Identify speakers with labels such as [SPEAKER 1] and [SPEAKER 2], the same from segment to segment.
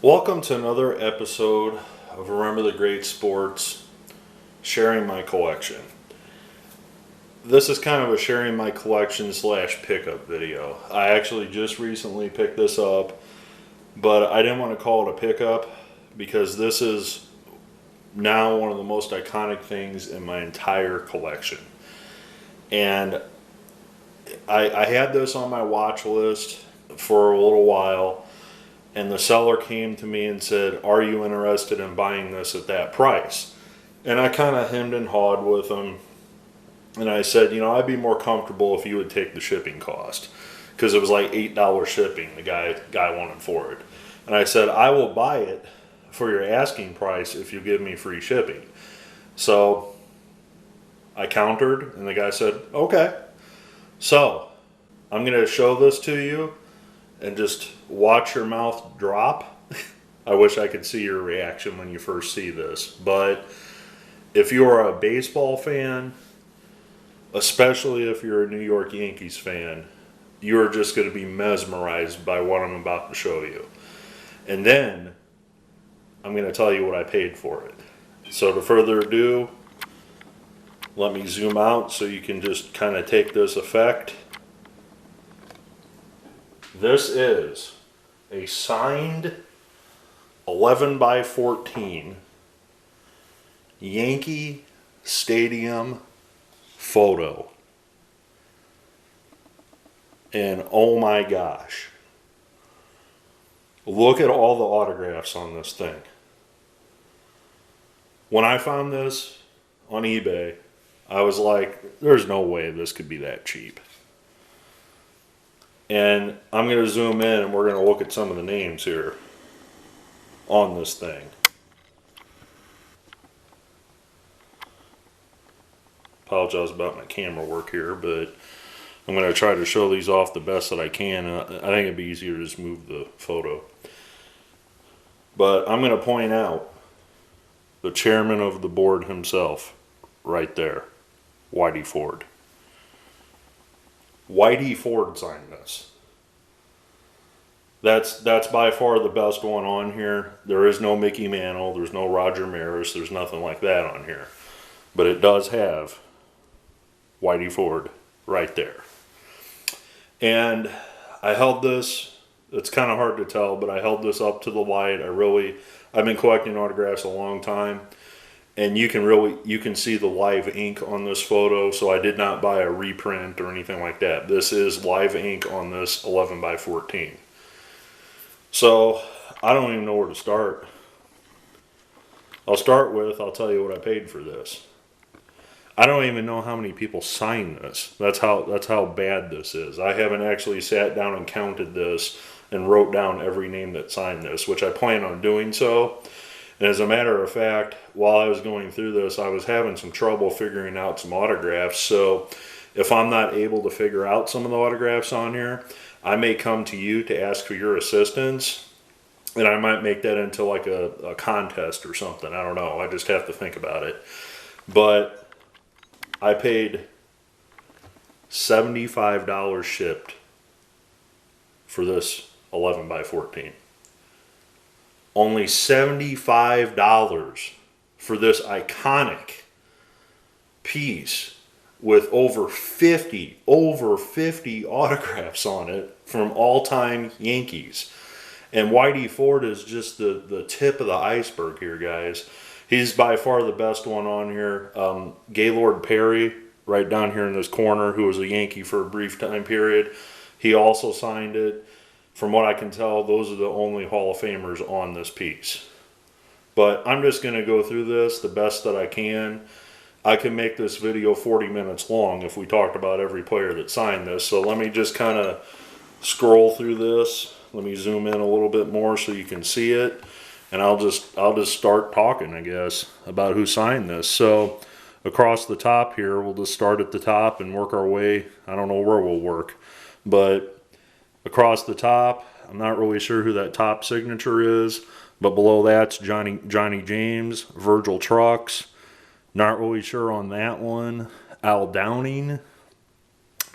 [SPEAKER 1] Welcome to another episode of Remember the Great Sports, sharing my collection. This is kind of a sharing my collection / pickup video. I actually just recently picked this up, but I didn't want to call it a pickup because this is now one of the most iconic things in my entire collection. And I had this on my watch list for a little while. And the seller came to me and said, "Are you interested in buying this at that price?" And I kind of hemmed and hawed with him. And I said, I'd be more comfortable if you would take the shipping cost. Because it was like $8 shipping the guy wanted for it. And I said, "I will buy it for your asking price if you give me free shipping." So I countered, and the guy said, "Okay." So I'm going to show this to you. And just watch your mouth drop. I wish I could see your reaction when you first see this. But if you are a baseball fan, especially if you're a New York Yankees fan, you're just going to be mesmerized by what I'm about to show you. And then I'm going to tell you what I paid for it. So to further ado, let me zoom out so you can just kind of take this effect. This is a signed 11 by 14 Yankee Stadium photo. And oh my gosh, look at all the autographs on this thing. When I found this on eBay, I was like, there's no way this could be that cheap. And I'm going to zoom in and we're going to look at some of the names here on this thing. Apologize about my camera work here, but I'm going to try to show these off the best that I can. I think it'd be easier to just move the photo. But I'm going to point out the chairman of the board himself right there, Whitey Ford. Whitey Ford signed this. That's by far the best one on here. There is no Mickey Mantle, there's no Roger Maris, there's nothing like that on here. But it does have Whitey Ford right there. And I held this, it's kind of hard to tell, but I held this up to the light. I've been collecting autographs a long time. And you can see the live ink on this photo, so I did not buy a reprint or anything like that. This is live ink on this 11 by 14. So I don't even know where to start. I'll tell you what I paid for this. I don't even know how many people signed this. That's how bad this is. I haven't actually sat down and counted this and wrote down every name that signed this, which I plan on doing so. And as a matter of fact, while I was going through this, I was having some trouble figuring out some autographs. So if I'm not able to figure out some of the autographs on here, I may come to you to ask for your assistance. And I might make that into like a contest or something. I don't know. I just have to think about it. But I paid $75 shipped for this 11 by 14. Only $75 for this iconic piece with over 50 autographs on it from all-time Yankees. And Whitey Ford is just the tip of the iceberg here, guys. He's by far the best one on here. Gaylord Perry, right down here in this corner, who was a Yankee for a brief time period, he also signed it. From what I can tell, those are the only Hall of Famers on this piece. But I'm just going to go through this the best that I can. I can make this video 40 minutes long if we talked about every player that signed this. So let me just kind of scroll through this. Let me zoom in a little bit more so you can see it. And I'll just start talking, I guess, about who signed this. So across the top here, we'll just start at the top and work our way. I don't know where we'll work. But across the top, I'm not really sure who that top signature is, but below that's Johnny James, Virgil Trucks. Not really sure on that one. Al Downing.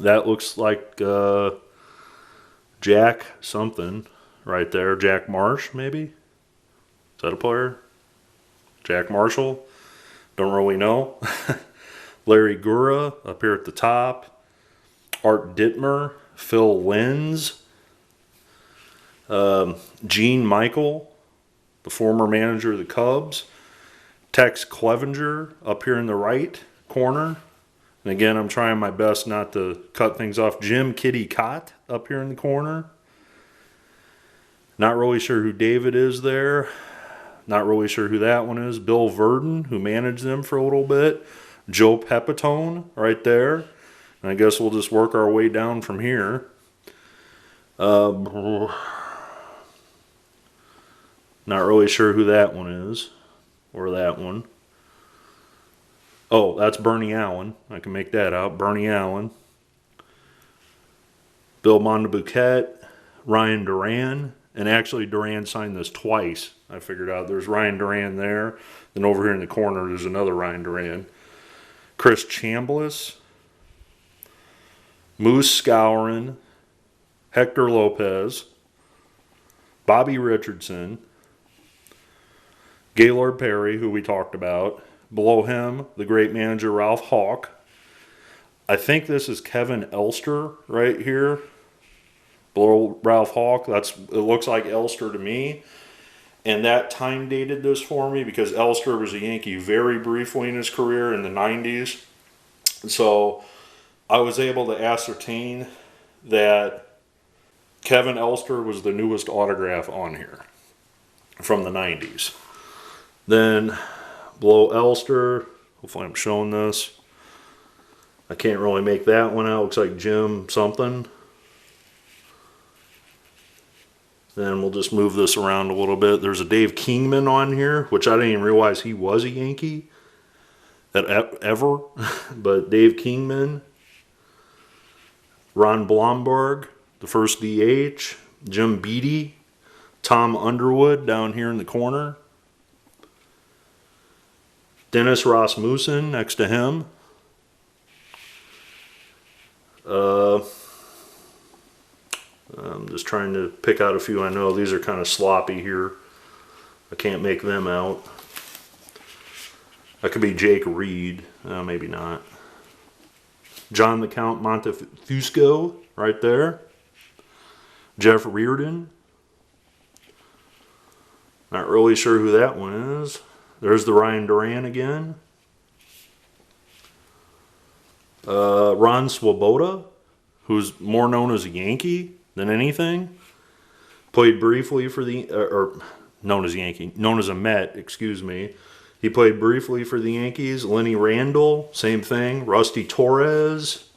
[SPEAKER 1] That looks like Jack something right there. Jack Marsh, maybe? that a player? Jack Marshall? Don't really know. Larry Gura up here at the top. Art Dittmer. Phil Linz. Gene Michael, the former manager of the Cubs. Tex Clevenger up here in the right corner. And again, I'm trying my best not to cut things off. Jim Kitty Cott up here in the corner. Not really sure who David is there. Not really sure who that one is. Bill Verdon, who managed them for a little bit. Joe Pepitone right there. And I guess we'll just work our way down from here. Not really sure who that one is. Or that one. Oh, that's Bernie Allen. I can make that out. Bernie Allen. Bill Montebuquette. Ryan Duran. And actually, Duran signed this twice. I figured out there's Ryan Duran there. Then over here in the corner, there's another Ryan Duran. Chris Chambliss. Moose Scourin. Hector Lopez. Bobby Richardson. Gaylord Perry, who we talked about. Below him, the great manager Ralph Hawk. I think this is Kevin Elster right here. Below Ralph Hawk, it looks like Elster to me. And that time dated this for me because Elster was a Yankee very briefly in his career in the 90s. So I was able to ascertain that Kevin Elster was the newest autograph on here from the 90s. Then below Elster, hopefully I'm showing this. I can't really make that one out. Looks like Jim something. Then we'll just move this around a little bit. There's a Dave Kingman on here, which I didn't even realize he was a Yankee ever. But Dave Kingman. Ron Blomberg, the first DH. Jim Beattie. Tom Underwood down here in the corner. Dennis Rasmussen next to him. I'm just trying to pick out a few I know. These are kind of sloppy here. I can't make them out. That could be Jake Reed. Maybe not. John the Count Montefusco right there. Jeff Reardon. Not really sure who that one is. There's the Ryan Duran again. Ron Swoboda, who's more known as a Yankee than anything. Played briefly for known as a Met, excuse me. He played briefly for the Yankees. Lenny Randall, same thing. Rusty Torres.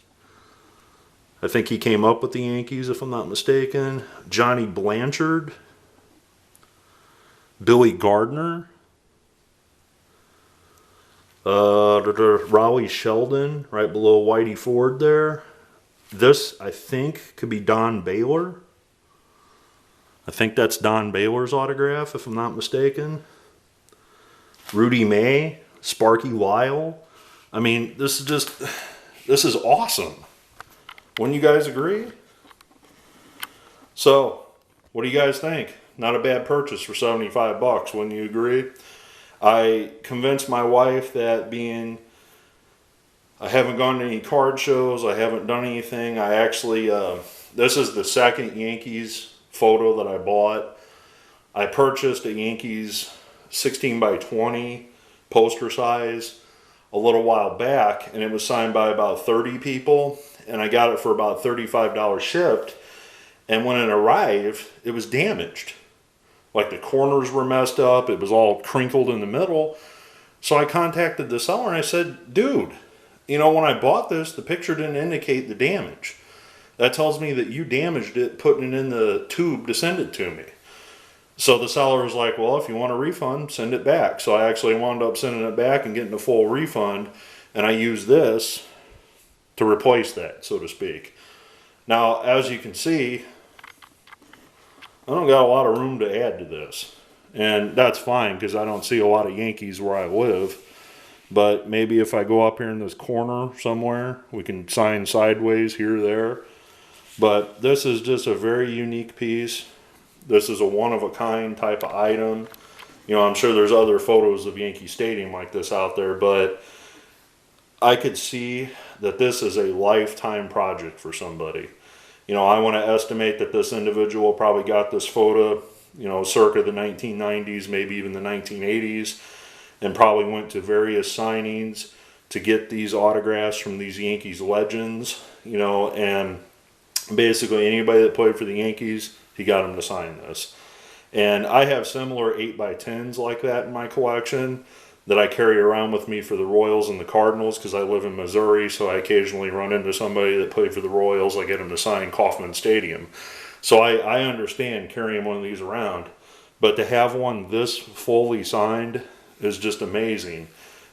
[SPEAKER 1] I think he came up with the Yankees, if I'm not mistaken. Johnny Blanchard. Billy Gardner. Raleigh Sheldon, right below Whitey Ford there. This, I think, could be Don Baylor. I think that's Don Baylor's autograph, if I'm not mistaken. Rudy May, Sparky Lyle. I mean, this is awesome. Wouldn't you guys agree? So, what do you guys think? Not a bad purchase for $75, wouldn't you agree? I convinced my wife that I haven't gone to any card shows, I haven't done anything. I actually, this is the second Yankees photo that I bought. I purchased a Yankees 16 by 20 poster size a little while back, and it was signed by about 30 people, and I got it for about $35 shipped. And when it arrived, it was damaged. Like the corners were messed up, it was all crinkled in the middle. So I contacted the seller and I said, dude, you know, when I bought this, the picture didn't indicate the damage. That tells me that you damaged it putting it in the tube to send it to me. So the seller was like, well, if you want a refund, send it back. So I actually wound up sending it back and getting a full refund. And I used this to replace that, so to speak. Now, as you can see, I don't got a lot of room to add to this. And that's fine because I don't see a lot of Yankees where I live. But maybe if I go up here in this corner somewhere, we can sign sideways here or there. But this is just a very unique piece. This is a one-of-a-kind type of item. You know, I'm sure there's other photos of Yankee Stadium like this out there, but I could see that this is a lifetime project for somebody. You know, I want to estimate that this individual probably got this photo, you know, circa the 1990s, maybe even the 1980s, and probably went to various signings to get these autographs from these Yankees legends, you know, and basically anybody that played for the Yankees, he got them to sign this. And I have similar 8x10s like that in my collection that I carry around with me for the Royals and the Cardinals, because I live in Missouri, so I occasionally run into somebody that played for the Royals. I get them to sign Kauffman Stadium. So I understand carrying one of these around. But to have one this fully signed is just amazing.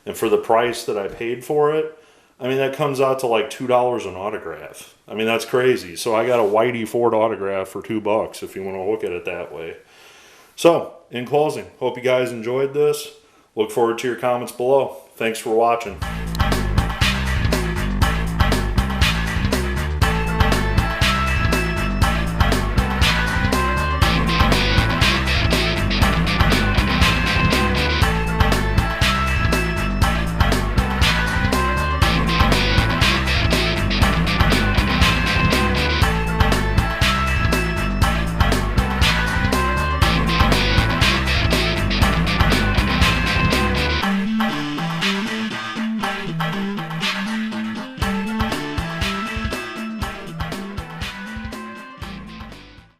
[SPEAKER 1] And for the price that I paid for it, I mean, that comes out to like $2 an autograph. I mean, that's crazy. So I got a Whitey Ford autograph for $2 if you want to look at it that way. So, in closing, hope you guys enjoyed this. Look forward to your comments below. Thanks for watching.